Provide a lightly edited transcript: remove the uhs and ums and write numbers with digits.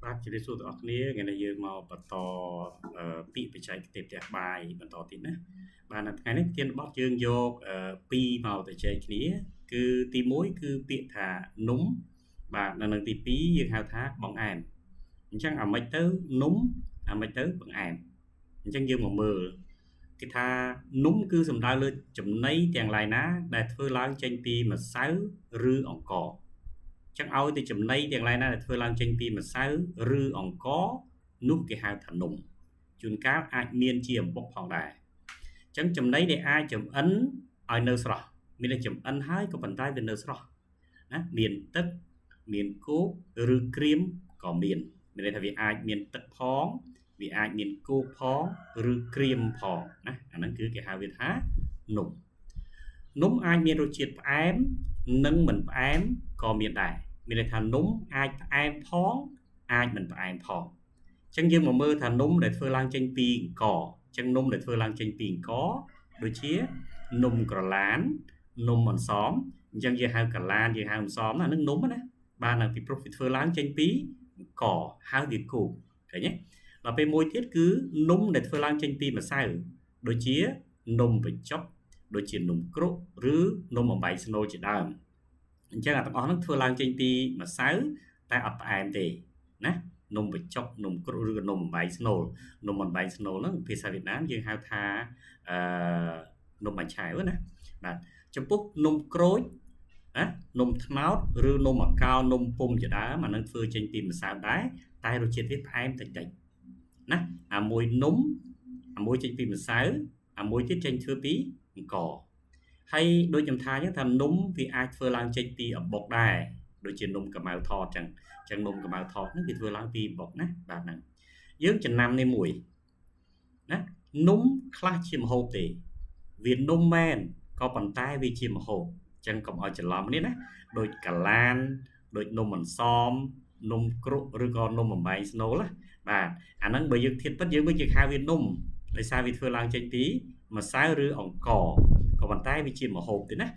បាទជម្រាបសួរទាំងអស់គ្នាថ្ងៃនេះយើងមកបន្តពាក្យបច្ចេកទេសផ្ទះបាយបន្តទៀតណាបាទនៅថ្ងៃនេះប្រធានបទយើងយកពីរមកទៅចែកគ្នាគឺទី1គឺពាក្យថានំបាទនៅទី2យើងហៅថាបង្អែមអញ្ចឹងអាម៉េចទៅនំអាម៉េចទៅបង្អែមអញ្ចឹងយើងមកមើលគេថានំគឺសំដៅលើចំណីទាំងឡាយណាដែលធ្វើឡើងចេញពីម្សៅឬអង្ករចឹងឲ្យទៅចំណីទាំងឡាយណាដែលធ្វើឡើងចេញពីម្សៅឬអង្ករនោះគេហៅថានំជួនកាលអាចមានជាអំបុកផងដែរចឹងចំណីដែលអាចចម្អិនឲ្យនៅស្រស់មានតែចម្អិនហើយក៏ប៉ុន្តែវានៅស្រស់ណាមានទឹកមានគោកឬក្រៀមក៏មានន័យថាវាអាចមានទឹកផងវាអាចមានគោកផងឬក្រៀមផងណាអាហ្នឹងគឺគេហៅវាថានំនំអាចមានរសជាតិផ្អែមនិងមិនផ្អែមក៏មានដែរមានន័យថានំអាចផ្អែមផងអាចមិនផ្អែមផងអញ្ចឹងយើងមកមើលថានំដែលធ្វើឡើងចេញពីអង្ករអញ្ចឹងនំដែលធ្វើឡើងចេញពីអង្ករដូចជានំក្រឡាននំអន្សមអញ្ចឹងយើងហៅក្រឡានយើងហៅអន្សមណាហ្នឹងនំណាបានពីព្រោះវាធ្វើឡើងចេញពីអង្ករហៅវាគូឃើញទេដល់ពេលមួយទៀតគឺនំដែលធ្វើឡើងចេញពីម្សៅដូចជានំបញ្ចុកដូចជានំគ្រក់ឬនំអំបែកស្នូលជាដើមអញ្ចឹងទាំងអស់ហ្នឹងធ្វើឡើងចេញពីម្សៅតែអត់ផ្អែមទេណានំបញ្ចុកនំគ្រក់ឬក៏នំអំបែកស្នូលនំអំបែកស្នូលហ្នឹងភាសាវៀតណាមយើងហៅថានំបាញ់ឆែវណាបាទចំពោះនំក្រូចណានំត្នោតឬនំអាកោនំពុំជាដើមអានឹងធ្វើចេញពីម្សៅដែរតែរសជាតិវាផ្អែមតិចតិចណាអាមួយនំអាមួយចេញពីម្សៅអាមួយទៀតចេញធ្វើពីអង្ករហើយដូចខ្ញុំថាអញ្ចឹងថានំវាអាចធ្វើឡើងចេញពីអំបុកដែរដូចជានំកម្ៅថតអញ្ចឹងនំកម្ៅថតនេះវាធ្វើឡើងពីអំបុកណាបាទហ្នឹងយើងចំណាំនេះមួយណានំខ្លះជាម្ហូបទេវានំមែនក៏ប៉ុន្តែវាជាម្ហូបអញ្ចឹងកុំឲ្យច្រឡំនេះណាដូចកាឡានដូចនំអន្សមនំគ្រក់ឬក៏នំបំបែងស្នូលណាបាទអាហ្នឹងបើយើងធៀបពិតយើងវិញយើងហៅវានំដោយសារវាធ្វើឡើងចេញពីម្សៅឬអង្ករក៏ប៉ុន្តែវាជាម្ហូបទេណា